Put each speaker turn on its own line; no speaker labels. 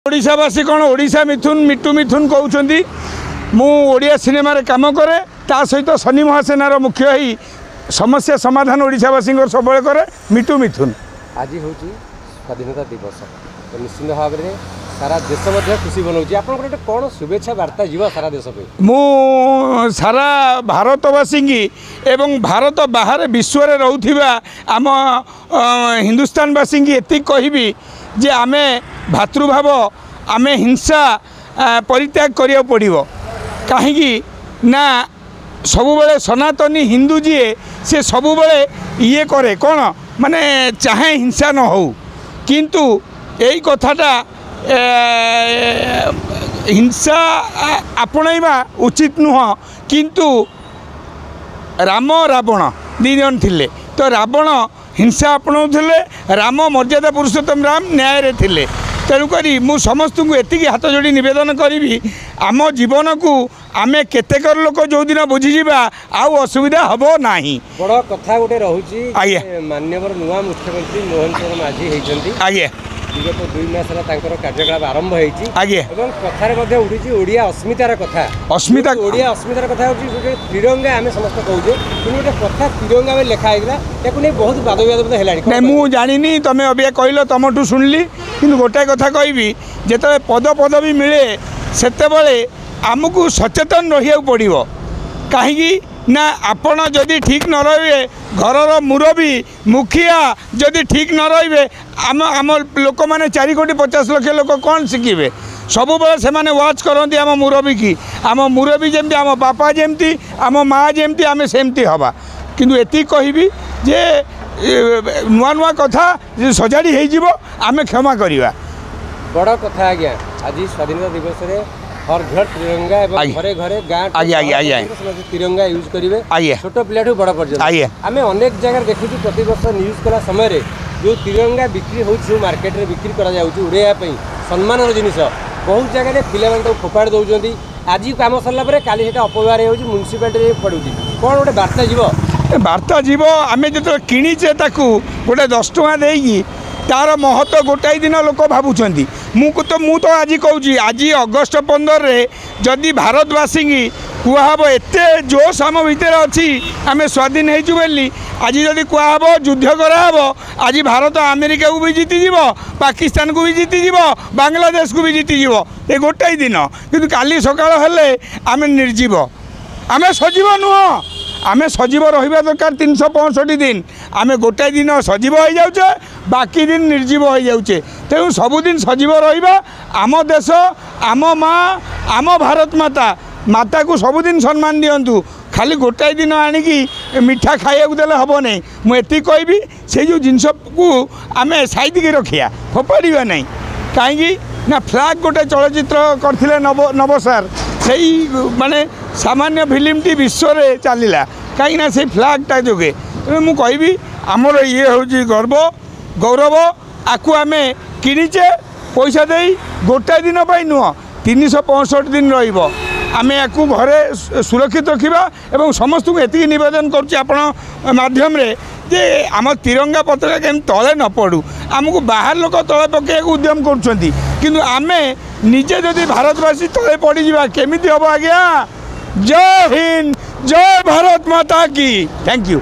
ओडिशावासी कौन ओडिशा मिथुन मिटू मिथुन कहते मु ओडिया सिनेमा रे काम करे ता सहित शनि महासेनार मुख्य ही समस्या समाधान ओडिशावासी सब करे मिटू मिथुन।
आज हूँ स्वाधीनता दिवस तो निश्चित भाव में सारा देश खुशी बनाऊँ आप कौन शुभेच्छा वार्ता जीव सारा देश पे
मु सारा भारतवासी एवं भारत बाहर विश्व रे रहउथिबा आम हिंदुस्तानवासी एति कहबी जे आमे भातृभाव आमे हिंसा परित्याग करिया पड़िबो कहीं ना सबुबले सनातनी हिंदू जी से सबुबले ये करे कौन माने चाहे हिंसा न हो किंतु यही कथाटा हिंसा आपणा उचित नुह किंतु राम रावण दी जन थिले तो रावण हिंसा आपणाऊले राम मर्यादा पुरुषोत्तम राम न्याय रे थिले तेणुक मु समस्त को एति हाथ जोड़ी निवेदन करी आम जीवन को आमे केतेकर लोक जो दिन बुझीजा आउ असुविधा हम ना
बड़ कथा गोटे रोचे माननीय नुआ मुख्यमंत्री मोहन चरण माझी होती
आज्ञा
विगत 2 मास कार्यकलाप आरंभ
आज्ञा
कथार उठी ओडिया अस्मितार कथा
अस्मिता
ओडिया अस्मितार कथा हो तिरंगा आम समस्त कहूचे कि गोटे कथा तिरंगा में लिखा है बहुत वाद विवाद है
मुझे जानी तुम अभी कहल तुमठू शुणिली कि गोटे कथा कहबी जिते पद पदवी मिले से आमको सचेतन रहा पड़ो कहीं ना आपण जदि ठीक न रे घर मुरबी मुखिया जदि ठीक न रे आम आम लोक मैंने 4 कोटी 50 लाख लोक कौन शिखे सब से मैंने वाच करती आम मुरबी की आम मुरबी जमती आम बापा जमती आम माँ जमती आम सेमती हवा किंतु एति कहबी जे नुआ नुआ कथा सजाड़ी होमें क्षमा करवा
बड़ कथा आज्ञा आज स्वाधीनता दिवस रे हर घर तिरंगा घरे घरे गाँव तिरंगा यूज करेंगे छोट पिला बड़ पर्यटन आम अनेक जगह देखु प्रति वर्ष न्यूज कला समय जो तिरंगा बिक्री हो मार्केट रे बिक्री करा उड़ाई सम्मान जिनस बहुत जगह पे फोपाड़ दौरान आज कम सरला काली अपव्यवहार हो म्यूनिसिपालिटी पड़ू कौन गोटे बार्ता जीव
बार्ता जीव आम जो किणीचे गोटे 10 टଙ୍କା देगी तार महत्व गोटाए दिन लोक भावुंट मु तो आज कहूँ आज अगस्ट 15 रे जदि भारतवासी कहब एत जोश आम भितर अच्छी आम स्वाधीन होइचु बोली आज जदि कहब युद्ध कराब आज भारत अमेरिका को भी जीतीज पाकिस्तान को भी जीतीज बांग्लादेश को भी जीतीज ये गोटाए दिन कि काली सकाळ हेले आम निर्जीव आम सजीव नुह आम सजीव रहा दरकार 365 दिन आम गोटाए दिन सजीव हो जाऊे बाकी दिन निर्जीव हो जाऊे तेणु सबुदिन सजीव रहा आम देश आम माँ आम भारत माता माता को सबुदिन सम्मान दिंतु खाली गोटाए दिन आणिकी मिठा खाइबा देले हम नहीं मुझे कहबी से जो जिनस को आम साइड रखिया फोपाड़ा नहीं कहीं ना फ्लैग गोटे चलचित्र करथिले नवसार से माने सामान्य फिल्मटी विश्व रे चलला कहीं से फ्लैगटा जोगे तेणु मुझे कहबी आमर ये हूँ गर्व गौरव आकु आम किणीचे पैसा दे गोटाए दिन नुह 365 दिन रमें या घरे सुरक्षित रखा और समस्त को एति नवेदन करध्यम जे आम तिरंगा पताका केम तले न पड़ू आमको बाहर लोक तले पकड़ उद्यम करें निजे जदि भारतवासी तले पड़ जा केमी हम आज्ञा जय हिंद जय भारत माता की थैंक यू।